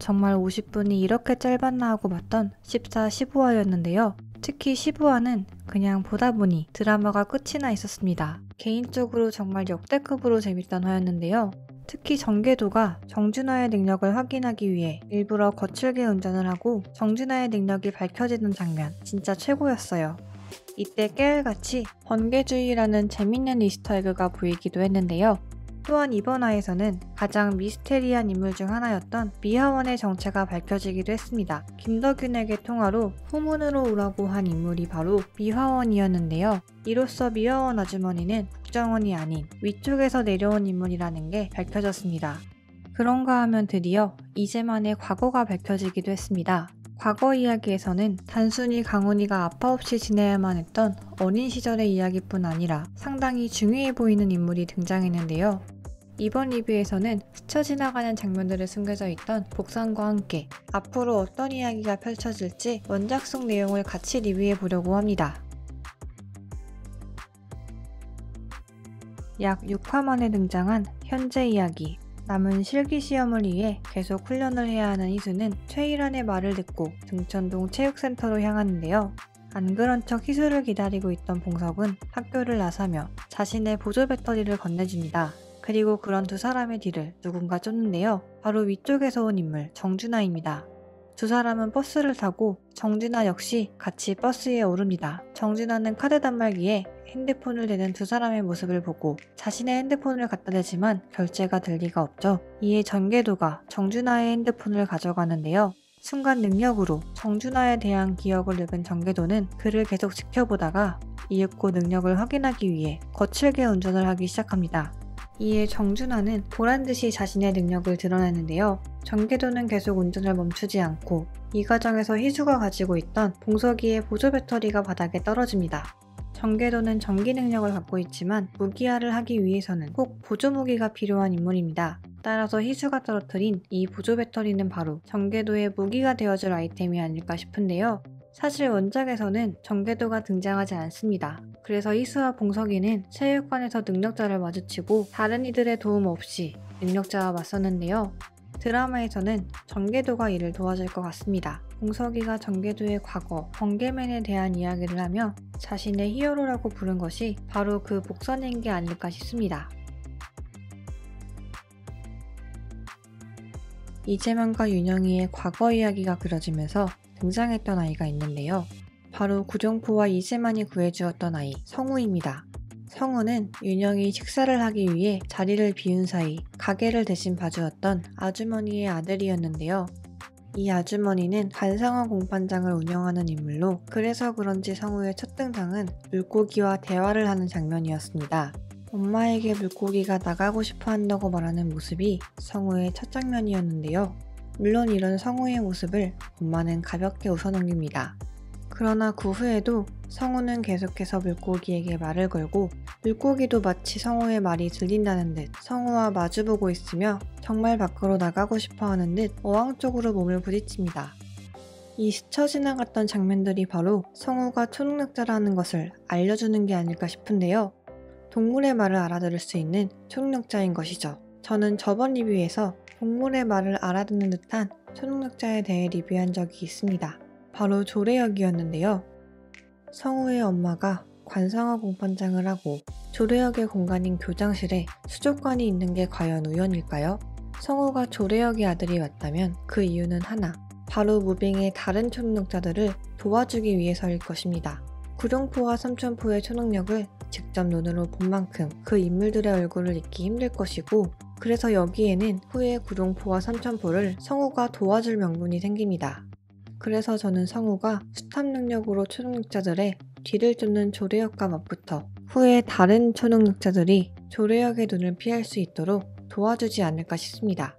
정말 50분이 이렇게 짧았나 하고 봤던 14, 15화였는데요. 특히 15화는 그냥 보다 보니 드라마가 끝이 나 있었습니다. 개인적으로 정말 역대급으로 재밌던 화였는데요. 특히 정계도가 정준하의 능력을 확인하기 위해 일부러 거칠게 운전을 하고 정준하의 능력이 밝혀지는 장면 진짜 최고였어요. 이때 깨알같이 번개주의라는 재밌는 이스터에그가 보이기도 했는데요. 또한 이번 화에서는 가장 미스테리한 인물 중 하나였던 미하원의 정체가 밝혀지기도 했습니다. 김덕윤에게 통화로 후문으로 오라고 한 인물이 바로 미화원이었는데요. 이로써 미화원 아주머니는 국정원이 아닌 위쪽에서 내려온 인물이라는 게 밝혀졌습니다. 그런가 하면 드디어 이재만의 과거가 밝혀지기도 했습니다. 과거 이야기에서는 단순히 강훈이가 아빠 없이 지내야만 했던 어린 시절의 이야기뿐 아니라 상당히 중요해 보이는 인물이 등장했는데요. 이번 리뷰에서는 스쳐 지나가는 장면들에 숨겨져 있던 복선과 함께 앞으로 어떤 이야기가 펼쳐질지 원작 속 내용을 같이 리뷰해 보려고 합니다. 약 6화 만에 등장한 현재 이야기. 남은 실기시험을 위해 계속 훈련을 해야 하는 희수는 최일환의 말을 듣고 등촌동 체육센터로 향하는데요. 안 그런 척 희수를 기다리고 있던 봉석은 학교를 나서며 자신의 보조 배터리를 건네줍니다. 그리고 그런 두 사람의 뒤를 누군가 쫓는데요. 바로 위쪽에서 온 인물 정준하입니다. 두 사람은 버스를 타고 정준하 역시 같이 버스에 오릅니다. 정준하는 카드 단말기에 핸드폰을 대는 두 사람의 모습을 보고 자신의 핸드폰을 갖다 대지만 결제가 될 리가 없죠. 이에 정계도가 정준하의 핸드폰을 가져가는데요. 순간 능력으로 정준하에 대한 기억을 읽은 정계도는 그를 계속 지켜보다가 이윽고 능력을 확인하기 위해 거칠게 운전을 하기 시작합니다. 이에 정준하는 보란듯이 자신의 능력을 드러내는데요. 정계도는 계속 운전을 멈추지 않고 이 과정에서 희수가 가지고 있던 봉석이의 보조 배터리가 바닥에 떨어집니다. 정계도는 전기 능력을 갖고 있지만 무기화를 하기 위해서는 꼭 보조 무기가 필요한 인물입니다. 따라서 희수가 떨어뜨린 이 보조 배터리는 바로 정계도의 무기가 되어줄 아이템이 아닐까 싶은데요. 사실 원작에서는 정계도가 등장하지 않습니다. 그래서 희수와 봉석이는 체육관에서 능력자를 마주치고 다른 이들의 도움 없이 능력자와 맞섰는데요. 드라마에서는 정계도가 이를 도와줄 것 같습니다. 봉석이가 정계도의 과거, 번개맨에 대한 이야기를 하며 자신의 히어로라고 부른 것이 바로 그 복선인 게 아닐까 싶습니다. 이재만과 윤영이의 과거 이야기가 그려지면서 등장했던 아이가 있는데요. 바로 구룡포와 이재만이 구해주었던 아이 성우입니다. 성우는 윤영이 식사를 하기 위해 자리를 비운 사이 가게를 대신 봐주었던 아주머니의 아들이었는데요. 이 아주머니는 관상어 공판장을 운영하는 인물로 그래서 그런지 성우의 첫 등장은 물고기와 대화를 하는 장면이었습니다. 엄마에게 물고기가 나가고 싶어 한다고 말하는 모습이 성우의 첫 장면이었는데요. 물론 이런 성우의 모습을 엄마는 가볍게 웃어넘깁니다. 그러나 그 후에도 성우는 계속해서 물고기에게 말을 걸고 물고기도 마치 성우의 말이 들린다는 듯 성우와 마주보고 있으며 정말 밖으로 나가고 싶어 하는 듯 어항 쪽으로 몸을 부딪힙니다. 이 스쳐 지나갔던 장면들이 바로 성우가 초능력자라는 것을 알려주는 게 아닐까 싶은데요. 동물의 말을 알아들을 수 있는 초능력자인 것이죠. 저는 저번 리뷰에서 동물의 말을 알아듣는 듯한 초능력자에 대해 리뷰한 적이 있습니다. 바로 조례역이었는데요. 성우의 엄마가 관상어 공판장을 하고 조례역의 공간인 교장실에 수족관이 있는 게 과연 우연일까요? 성우가 조례역의 아들이 맞다면 그 이유는 하나, 바로 무빙의 다른 초능력자들을 도와주기 위해서일 것입니다. 구룡포와 삼천포의 초능력을 직접 눈으로 본 만큼 그 인물들의 얼굴을 잊기 힘들 것이고 그래서 여기에는 후에 구룡포와 삼천포를 성우가 도와줄 명분이 생깁니다. 그래서 저는 성우가 수탐 능력으로 초능력자들의 뒤를 쫓는 조례역과 맞붙어 후에 다른 초능력자들이 조례역의 눈을 피할 수 있도록 도와주지 않을까 싶습니다.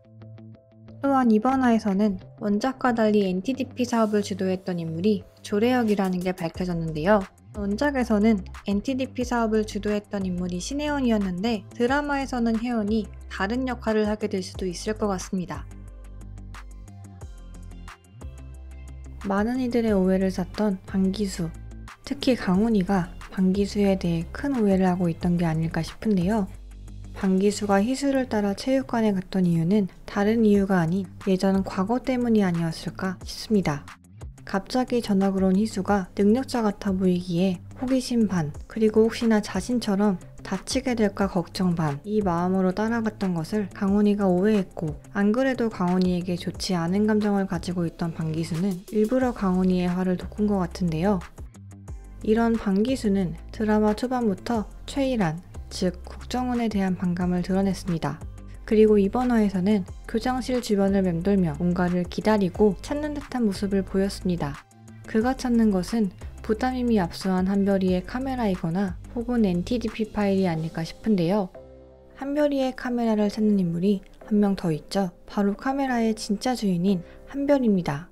또한 이번 화에서는 원작과 달리 NTDP 사업을 주도했던 인물이 조례역이라는 게 밝혀졌는데요. 원작에서는 NTDP 사업을 주도했던 인물이 신혜원이었는데 드라마에서는 혜원이 다른 역할을 하게 될 수도 있을 것 같습니다. 많은 이들의 오해를 샀던 방기수, 특히 강훈이가 방기수에 대해 큰 오해를 하고 있던 게 아닐까 싶은데요. 방기수가 희수를 따라 체육관에 갔던 이유는 다른 이유가 아닌 예전 과거 때문이 아니었을까 싶습니다. 갑자기 전학을 온 희수가 능력자 같아 보이기에 호기심 반, 그리고 혹시나 자신처럼 다치게 될까 걱정 반, 이 마음으로 따라갔던 것을 강훈이가 오해했고, 안 그래도 강훈이에게 좋지 않은 감정을 가지고 있던 방기수는 일부러 강훈이의 화를 돋군 것 같은데요. 이런 방기수는 드라마 초반부터 최일한, 즉 국정원에 대한 반감을 드러냈습니다. 그리고 이번 화에서는 교장실 주변을 맴돌며 뭔가를 기다리고 찾는 듯한 모습을 보였습니다. 그가 찾는 것은 부담임이 압수한 한별이의 카메라이거나 혹은 NTDP 파일이 아닐까 싶은데요. 한별이의 카메라를 찾는 인물이 한 명 더 있죠. 바로 카메라의 진짜 주인인 한별입니다.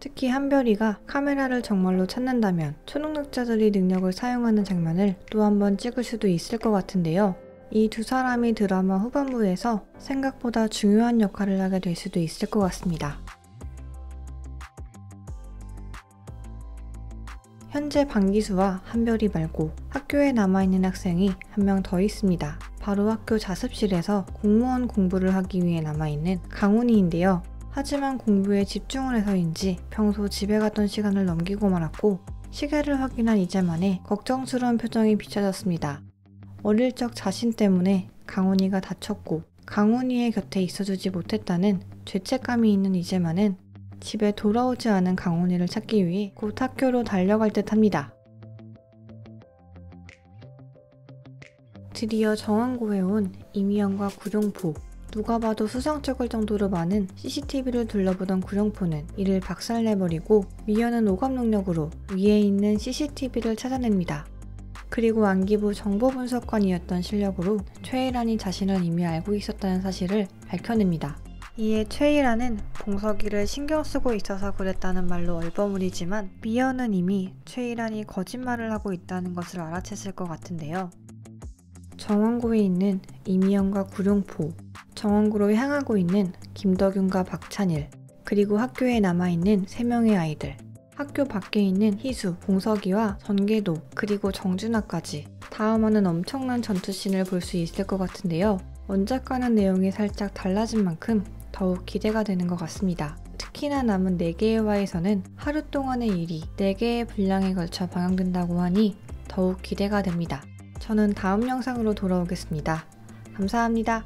특히 한별이가 카메라를 정말로 찾는다면 초능력자들이 능력을 사용하는 장면을 또 한 번 찍을 수도 있을 것 같은데요. 이 두 사람이 드라마 후반부에서 생각보다 중요한 역할을 하게 될 수도 있을 것 같습니다. 현재 방기수와 한별이 말고 학교에 남아있는 학생이 한 명 더 있습니다. 바로 학교 자습실에서 공무원 공부를 하기 위해 남아있는 강훈이인데요. 하지만 공부에 집중을 해서인지 평소 집에 가던 시간을 넘기고 말았고, 시계를 확인한 이제만에 걱정스러운 표정이 비춰졌습니다. 어릴 적 자신 때문에 강훈이가 다쳤고 강훈이의 곁에 있어주지 못했다는 죄책감이 있는 이제만은 집에 돌아오지 않은 강훈이를 찾기 위해 곧 학교로 달려갈 듯 합니다. 드디어 정원고에 온 이미연과 구룡포. 누가 봐도 수상쩍을 정도로 많은 CCTV를 둘러보던 구룡포는 이를 박살내버리고 미연은 오감 능력으로 위에 있는 CCTV를 찾아냅니다. 그리고 안기부 정보분석관이었던 실력으로 최일한이 자신을 이미 알고 있었다는 사실을 밝혀냅니다. 이에 최일한은 봉석이를 신경 쓰고 있어서 그랬다는 말로 얼버무리지만 미연은 이미 최일한이 거짓말을 하고 있다는 것을 알아챘을 것 같은데요. 정원고에 있는 이미연과 구룡포, 정원고로 향하고 있는 김덕윤과 박찬일, 그리고 학교에 남아있는 3명의 아이들, 학교 밖에 있는 희수, 봉석이와 전계도, 그리고 정준하까지 다음화는 엄청난 전투씬을 볼 수 있을 것 같은데요. 원작과는 내용이 살짝 달라진 만큼 더욱 기대가 되는 것 같습니다. 특히나 남은 4개의 화에서는 하루 동안의 일이 4개의 분량에 걸쳐 방영된다고 하니 더욱 기대가 됩니다. 저는 다음 영상으로 돌아오겠습니다. 감사합니다.